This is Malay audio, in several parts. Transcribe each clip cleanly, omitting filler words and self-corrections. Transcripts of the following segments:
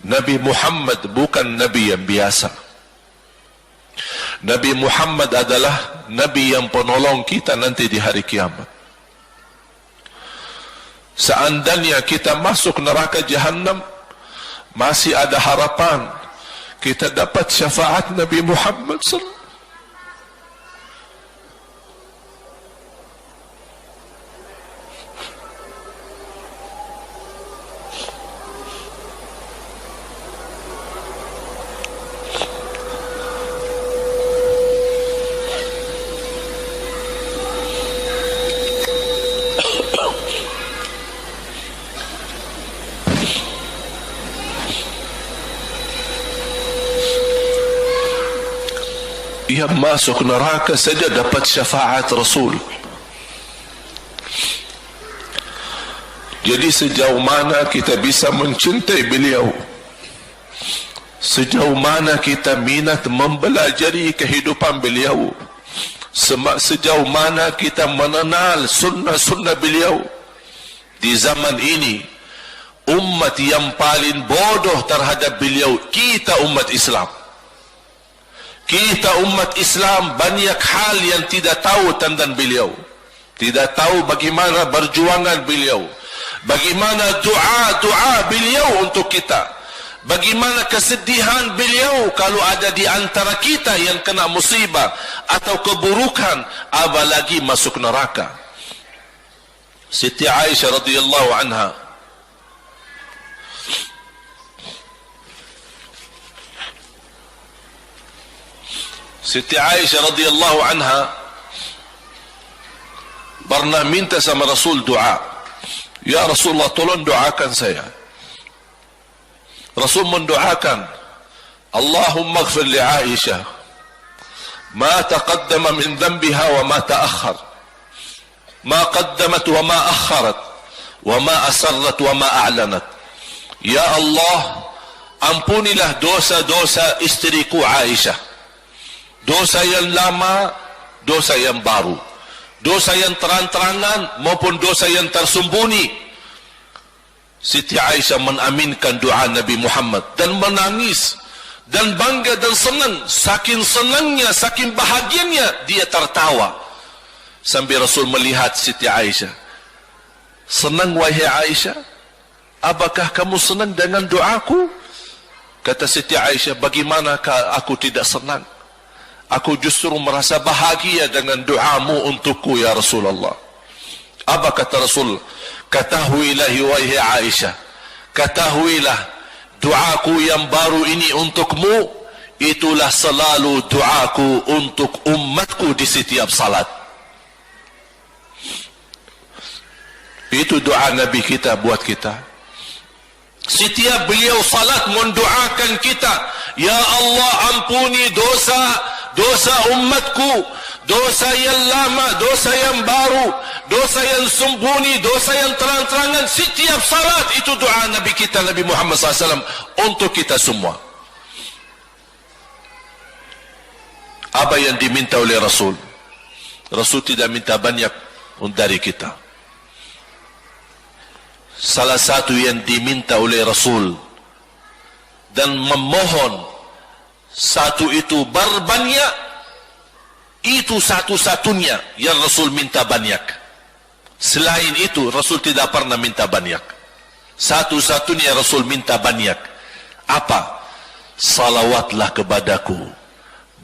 Nabi Muhammad bukan Nabi yang biasa. Nabi Muhammad adalah Nabi yang penolong kita nanti di hari kiamat. Seandainya kita masuk neraka Jahannam, masih ada harapan kita dapat syafaat Nabi Muhammad SAW. Yang masuk neraka saja dapat syafaat Rasul. Jadi sejauh mana kita bisa mencintai beliau, sejauh mana kita minat mempelajari kehidupan beliau, sejauh mana kita mengenal sunnah-sunnah beliau. Di zaman ini, umat yang paling bodoh terhadap beliau kita, umat Islam. Kita umat Islam banyak hal yang tidak tahu tentang beliau. Tidak tahu bagaimana berjuangan beliau, bagaimana doa beliau untuk kita, bagaimana kesedihan beliau kalau ada di antara kita yang kena musibah atau keburukan, apalagi masuk neraka. Siti Aisyah radhiyallahu anha, Siti Aisyah radhiyallahu anha pernah minta sama Rasul doa. Ya Rasulullah, tolong doakan saya. Rasul mendoakan, Allahumma ighfir li Aisyah ma taqaddama min dhanbiha wa ma ta'akhkhar, ma qaddamat wa ma akharat, wa ma asarrat wa ma a'lanat. Ya Allah, ampunilah dosa-dosa istriku Aisyah, dosa yang lama, dosa yang baru, dosa yang terang-terangan maupun dosa yang tersembunyi. Siti Aisyah menaminkan doa Nabi Muhammad dan menangis dan bangga dan senang. Saking senangnya, saking bahagianya, dia tertawa sambil Rasul melihat Siti Aisyah. Senang wahai Aisyah? Apakah kamu senang dengan doaku? Kata Siti Aisyah, bagaimanakah aku tidak senang? Aku justru merasa bahagia dengan doamu untukku ya Rasulullah. Apa kata Rasul? Ketahuilah wahai Aisyah, ketahuilah doaku yang baru ini untukmu, itulah selalu doaku untuk umatku di setiap salat. Itu doa Nabi kita buat kita. Setiap beliau salat mendoakan kita, ya Allah ampuni dosa umatku, dosa yang lama, dosa yang baru, dosa yang sembunyi, dosa yang terang-terangan. Setiap salat itu doa Nabi kita, Nabi Muhammad SAW untuk kita semua. Apa yang diminta oleh Rasul? Rasul tidak minta banyak dari kita. Salah satu yang diminta oleh Rasul dan memohon, satu itu berbanyak, itu satu-satunya yang Rasul minta banyak. Selain itu Rasul tidak pernah minta banyak. Satu-satunya Rasul minta banyak. Apa? Salawatlah kepadaku,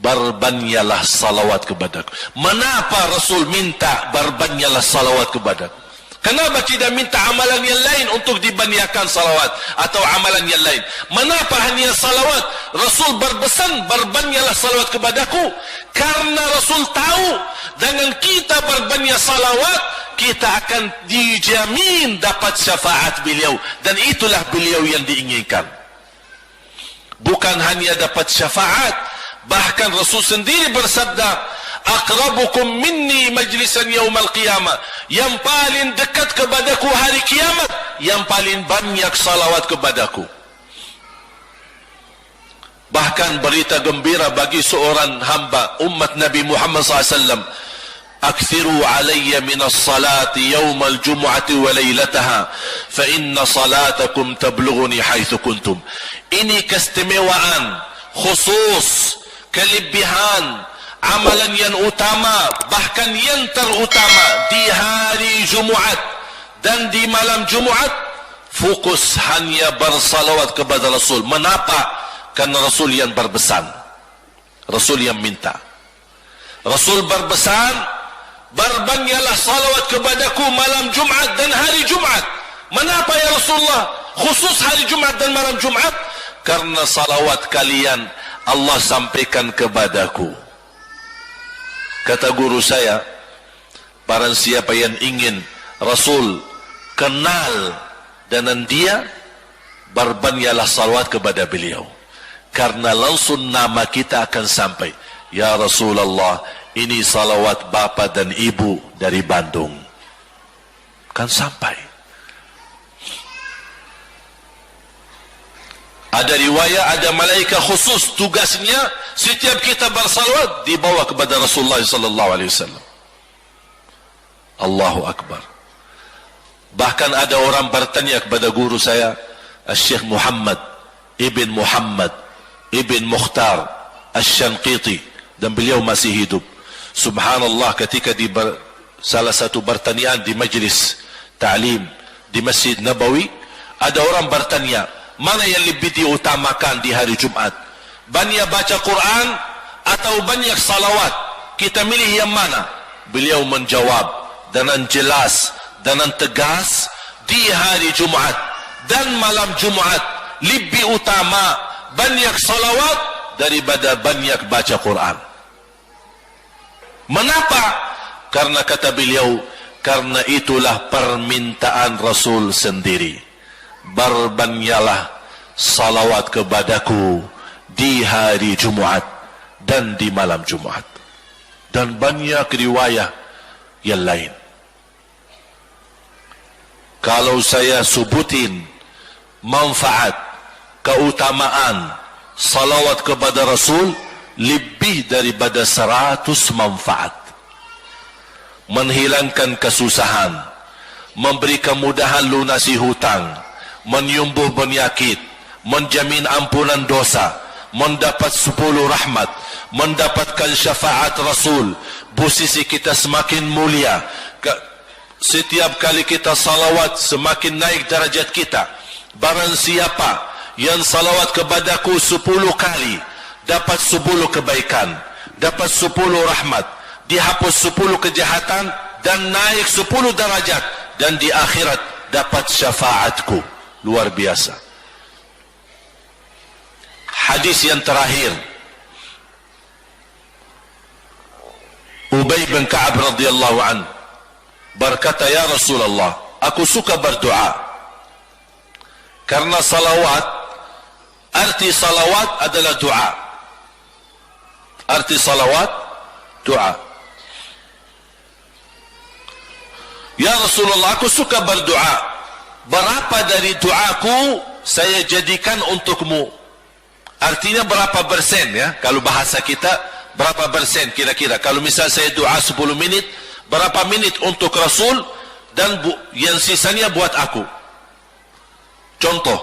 berbanyaklah salawat kepadaku. Mengapa Rasul minta berbanyaklah salawat kepadaku? Kenapa tidak minta amalan yang lain untuk dibanyakkan salawat atau amalan yang lain? Mengapa hanya salawat? Rasul berpesan berbanyaklah salawat kepadaku, karena Rasul tahu dengan kita berbanyak salawat kita akan dijamin dapat syafaat beliau, dan itulah beliau yang diinginkan. Bukan hanya dapat syafaat, bahkan Rasul sendiri bersabda, aqrabukum minni majlisan yaumal qiyamah, yang paling dekat kepadaku hari kiamat, yang paling banyak salawat kepadaku. Bahkan berita gembira bagi seorang hamba umat Nabi Muhammad SAW, akthiru alayya minas salati yawmal jumu'ati wa laylataha fa inna salatakum tablughuni haitsu kuntum. Ini keistimewaan khusus, kelebihan amalan yang utama, bahkan yang terutama di hari Jumaat dan di malam Jumaat, fokus hanya bersalawat kepada Rasul. Mengapa? Karena Rasul yang berpesan, Rasul yang minta. Rasul berpesan, berbanyaklah salawat kepadaku malam Jumaat dan hari Jumaat. Mengapa ya Rasulullah khusus hari Jumaat dan malam Jumaat? Karena salawat kalian Allah sampaikan kepadaku. Kata guru saya, barang siapa yang ingin Rasul kenal dengan dia, berbanyaklah salawat kepada beliau. Karena langsung nama kita akan sampai. Ya Rasulullah, ini salawat bapa dan ibu dari Bandung. Kan sampai. Ada riwayat, ada malaikat khusus tugasnya setiap kita bersalawat dibawa kepada Rasulullah sallallahu alaihi wasallam. Allahu akbar. Bahkan ada orang bertanya kepada guru saya, Syekh Muhammad ibn Mukhtar Asy-Syanqiti, dan beliau masih hidup. Subhanallah, ketika di salah satu pertanyaan di majlis ta'lim di Masjid Nabawi, ada orang bertanya, mana yang lebih diutamakan di hari Jumat? Banyak baca Quran atau banyak salawat? Kita milih yang mana? Beliau menjawab dengan jelas, dengan tegas, di hari Jumat dan malam Jumat lebih utama banyak salawat daripada banyak baca Quran. Mengapa? Karena kata beliau, karena itulah permintaan Rasul sendiri. Berbanyaklah salawat kepadaku di hari Jumaat dan di malam Jumaat. Dan banyak riwayat yang lain. Kalau saya sebutin manfaat, keutamaan salawat kepada Rasul, lebih daripada 100 manfaat. Menghilangkan kesusahan, memberi kemudahan lunasi hutang, menyembuh penyakit, menjamin ampunan dosa, mendapat 10 rahmat, mendapatkan syafaat Rasul, posisi kita semakin mulia. Setiap kali kita salawat semakin naik darajat kita. Barang siapa yang salawat kepadaku 10 kali, dapat 10 kebaikan, dapat 10 rahmat, dihapus 10 kejahatan, dan naik 10 darajat, dan di akhirat dapat syafaatku. Luar biasa. Hadis yang terakhir, Ubay bin Ka'ab radhiyallahu anhu berkata, ya Rasulullah, aku suka berdoa. Karena salawat, arti salawat adalah doa. Arti salawat, doa. Ya Rasulullah, aku suka berdoa. Berapa dari doaku saya jadikan untukmu? Artinya berapa persen ya? Kalau bahasa kita, berapa persen kira-kira? Kalau misal saya doa 10 menit, berapa menit untuk Rasul, dan yang sisanya buat aku? Contoh,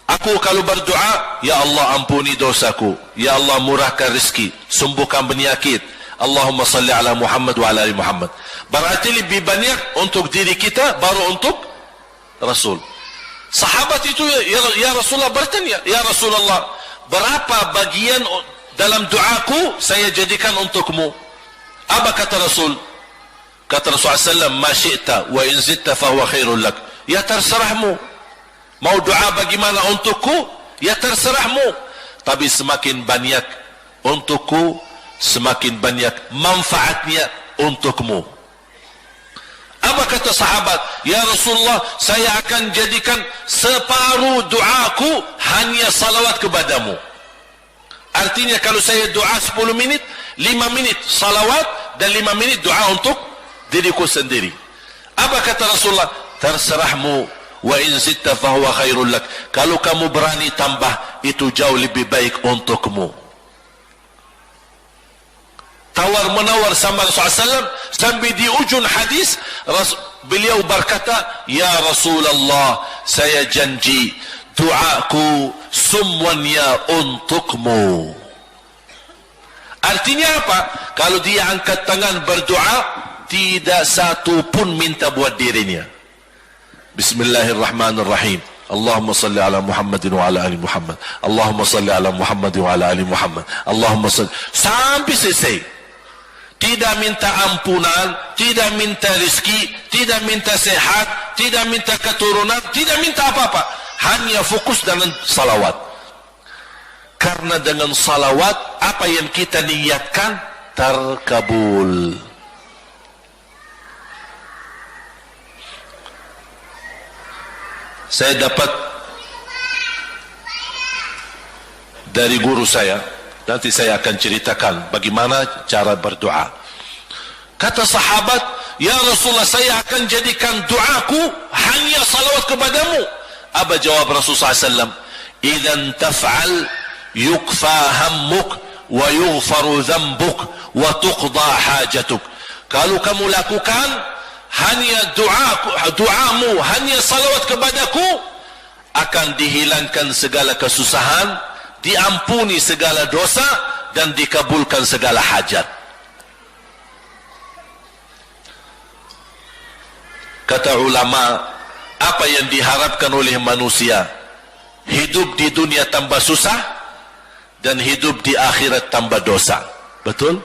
aku kalau berdoa, ya Allah ampuni dosaku, ya Allah murahkan rezeki, sembuhkan penyakit, Allahumma salli ala Muhammad wa ala ali Muhammad. Berarti lebih banyak untuk diri kita, baru untuk Rasul. Sahabat itu, ya Rasulullah bertanya, ya Rasulullah, berapa bagian dalam doaku saya jadikan untukmu? Apa kata Rasul? Kata Rasulullah SAW, ma syi'ta wa in zitta fahuwa khairul lak. Ya terserahmu. Mau doa bagaimana untukku? Ya terserahmu. Tapi semakin banyak untukku, semakin banyak manfaatnya untukmu. Apa kata sahabat? Ya Rasulullah, saya akan jadikan separuh doaku hanya salawat kepadamu. Artinya kalau saya doa 10 menit, 5 menit salawat dan 5 menit doa untuk diriku sendiri. Apa kata Rasulullah? Terserahmu. Wa in zitta fahuwa khairul lak. Kalau kamu berani tambah, itu jauh lebih baik untukmu. tawar-menawar sama Rasulullah SAW, sampai di ujung hadis beliau berkata, ya Rasulullah, saya janji doaku semuanya untukmu. Artinya apa? Kalau dia angkat tangan berdoa, tidak satu pun minta buat dirinya. Bismillahirrahmanirrahim. Allahumma salli ala Muhammadin wa ala ali Muhammad. Allahumma salli ala Muhammadin wa ala ali Muhammad. Allahumma salli. Sampai selesai. Tidak minta ampunan, tidak minta rezeki, tidak minta sehat, tidak minta keturunan, tidak minta apa-apa. Hanya fokus dengan salawat. Karena dengan salawat, apa yang kita niatkan terkabul. Saya dapat dari guru saya, nanti saya akan ceritakan bagaimana cara berdoa. Kata sahabat, ya Rasulullah, saya akan jadikan doaku hanya salawat kepadamu. Apa jawab Rasulullah SAW? Idzan taf'al yukfa hammuk wa yughfaru dhanbuk wa tuqda hajatuk. Kalau kamu lakukan hanya doamu, hanya salawat kepadaku, akan dihilangkan segala kesusahan, diampuni segala dosa, dan dikabulkan segala hajat. Kata ulama, apa yang diharapkan oleh manusia? Hidup di dunia tambah susah, dan hidup di akhirat tambah dosa. Betul?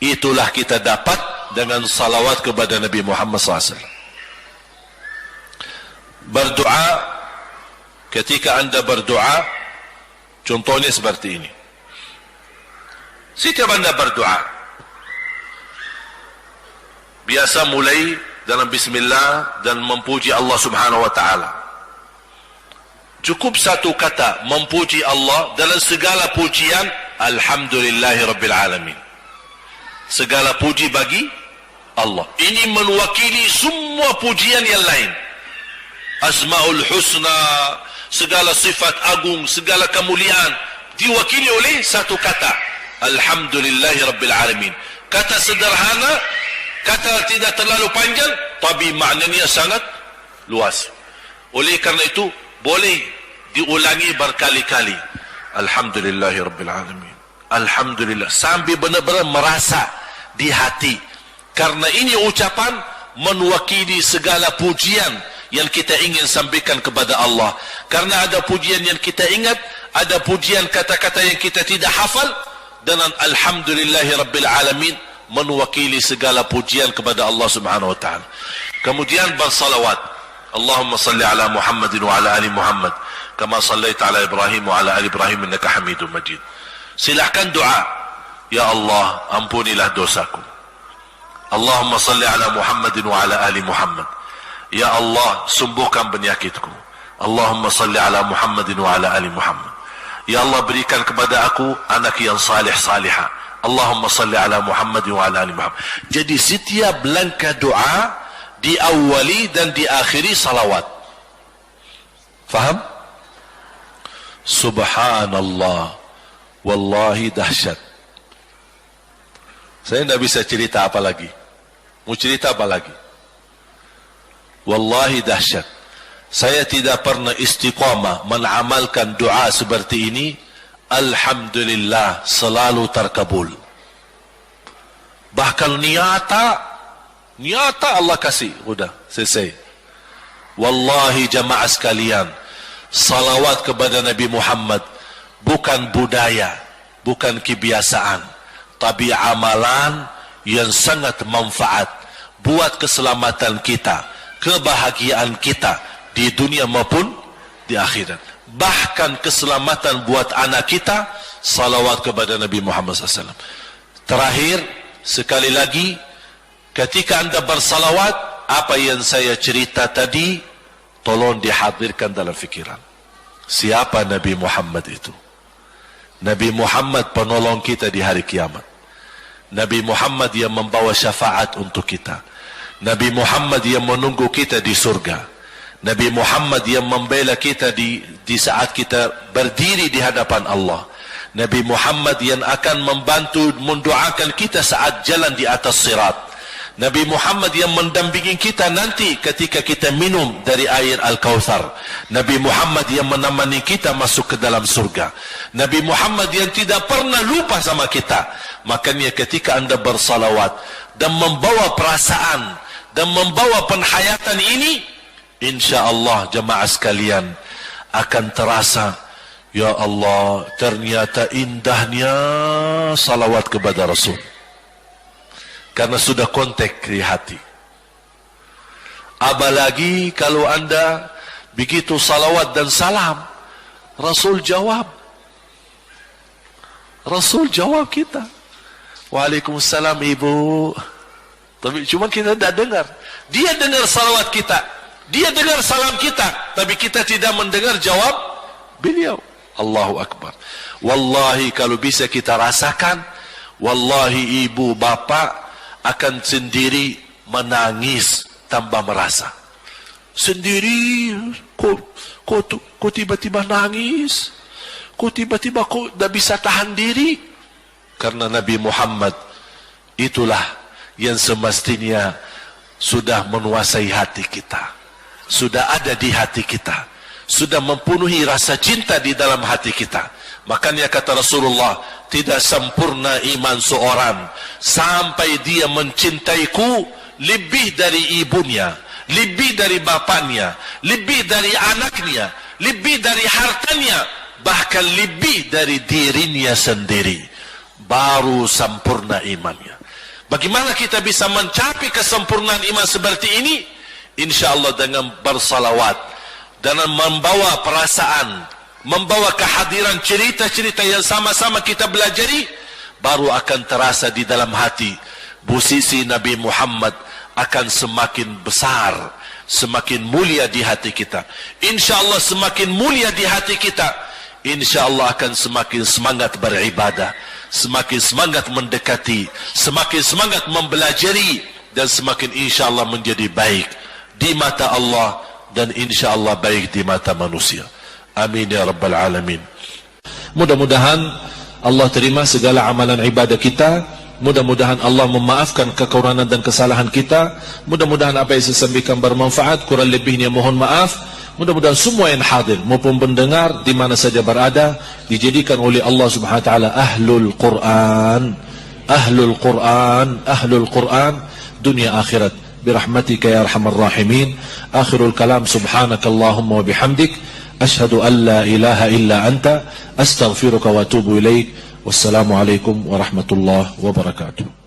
Itulah kita dapat dengan salawat kepada Nabi Muhammad SAW. Berdoa, ketika anda berdoa, contohnya seperti ini. Setiap anda berdoa, biasa mulai dalam bismillah dan memuji Allah Subhanahu wa ta'ala. Cukup satu kata memuji Allah dalam segala pujian, alhamdulillahi rabbil alamin. Segala puji bagi Allah. Ini mewakili semua pujian yang lain. Asmaul husna, segala sifat agung, segala kemuliaan diwakili oleh satu kata, alhamdulillahi rabbil alamin. Kata sederhana, kata tidak terlalu panjang, tapi maknanya sangat luas. Oleh karena itu boleh diulangi berkali-kali, alhamdulillahi rabbil alamin, alhamdulillah, sampai benar-benar merasa di hati. Karena ini ucapan mewakili segala pujian yang kita ingin sampaikan kepada Allah. Karena ada pujian yang kita ingat, ada pujian kata-kata yang kita tidak hafal. Dengan alhamdulillahi rabbil alamin mewakili segala pujian kepada Allah Subhanahu wa ta'ala. Kemudian bersalawat, Allahumma salli ala Muhammadin wa ala ali Muhammad kama sallaita ala Ibrahim wa ala ali Ibrahim innaka Hamidum Majid. Silahkan doa, ya Allah, ampunilah dosaku. Allahumma salli ala Muhammadin wa ala ali Muhammad. Ya Allah, sembuhkan penyakitku. Allahumma salli ala Muhammadin wa ala ali Muhammad. Ya Allah, berikan kepada aku anak yang salih-salihah. Allahumma salli ala Muhammadin wa ala ali Muhammad. Jadi setiap langkah doa diawali dan diakhiri salawat. Faham? Subhanallah, wallahi dahsyat. Saya tidak bisa cerita apa lagi. Mau cerita apa lagi? Wallahi dahsyat. Saya tidak pernah istiqamah mengamalkan doa seperti ini. Alhamdulillah, selalu terkabul. Bahkan nyata Allah kasih. Udah, selesai. Wallahi jamaah sekalian, salawat kepada Nabi Muhammad bukan budaya, bukan kebiasaan, tapi amalan yang sangat manfaat buat keselamatan kita, kebahagiaan kita di dunia maupun di akhirat. Bahkan keselamatan buat anak kita, salawat kepada Nabi Muhammad SAW. Terakhir, sekali lagi, ketika anda bersalawat, apa yang saya cerita tadi, tolong dihadirkan dalam fikiran. Siapa Nabi Muhammad itu? Nabi Muhammad penolong kita di hari kiamat. Nabi Muhammad yang membawa syafaat untuk kita. Nabi Muhammad yang menunggu kita di surga. Nabi Muhammad yang membela kita di saat kita berdiri di hadapan Allah. Nabi Muhammad yang akan membantu mendoakan kita saat jalan di atas sirat. Nabi Muhammad yang mendampingi kita nanti ketika kita minum dari air Al-Kautsar. Nabi Muhammad yang menemani kita masuk ke dalam surga. Nabi Muhammad yang tidak pernah lupa sama kita. Makanya ketika anda bersalawat dan membawa perasaan dan membawa penghayatan ini, insya-Allah jemaah sekalian akan terasa, ya Allah, ternyata indahnya salawat kepada Rasul. Karena sudah kontak di hati. Apalagi kalau anda begitu salawat dan salam, Rasul jawab. Rasul jawab kita. Waalaikumsalam ibu. Tapi cuma kita tidak dengar. Dia dengar salawat kita. Dia dengar salam kita. Tapi kita tidak mendengar jawab beliau. Allahu Akbar. Wallahi kalau bisa kita rasakan, wallahi ibu bapak akan sendiri menangis tanpa merasa. Sendiri, kok tiba-tiba nangis? Kok tiba-tiba kok tidak bisa tahan diri? Karena Nabi Muhammad itulah yang semestinya sudah menguasai hati kita. Sudah ada di hati kita. Sudah mempenuhi rasa cinta di dalam hati kita. Makanya kata Rasulullah, tidak sempurna iman seorang sampai dia mencintaiku lebih dari ibunya, lebih dari bapaknya, lebih dari anaknya, lebih dari hartanya, bahkan lebih dari dirinya sendiri. Baru sempurna imannya. Bagaimana kita bisa mencapai kesempurnaan iman seperti ini? InsyaAllah dengan bersalawat, dan membawa perasaan, membawa kehadiran cerita-cerita yang sama-sama kita belajari, baru akan terasa di dalam hati posisi Nabi Muhammad akan semakin besar, semakin mulia di hati kita. InsyaAllah semakin mulia di hati kita, InsyaAllah akan semakin semangat beribadah, semakin semangat mendekati, semakin semangat mempelajari, dan semakin InsyaAllah menjadi baik di mata Allah, dan insyaAllah baik di mata manusia. Amin ya Rabbal Alamin. Mudah-mudahan Allah terima segala amalan ibadah kita. Mudah-mudahan Allah memaafkan kekurangan dan kesalahan kita. Mudah-mudahan apa yang saya sampaikan bermanfaat. Kurang lebihnya mohon maaf. Mudah-mudahan semua yang hadir maupun pendengar di mana saja berada dijadikan oleh Allah Subhanahu wa taala ahlul Quran. Ahlul Quran, ahlul Quran dunia akhirat. برحمتك يا أرحم الراحمين. آخر الكلام سبحانك اللهم وبحمدك أشهد أن لا إله إلا أنت أستغفرك وأتوب إليك. والسلام عليكم ورحمة الله وبركاته.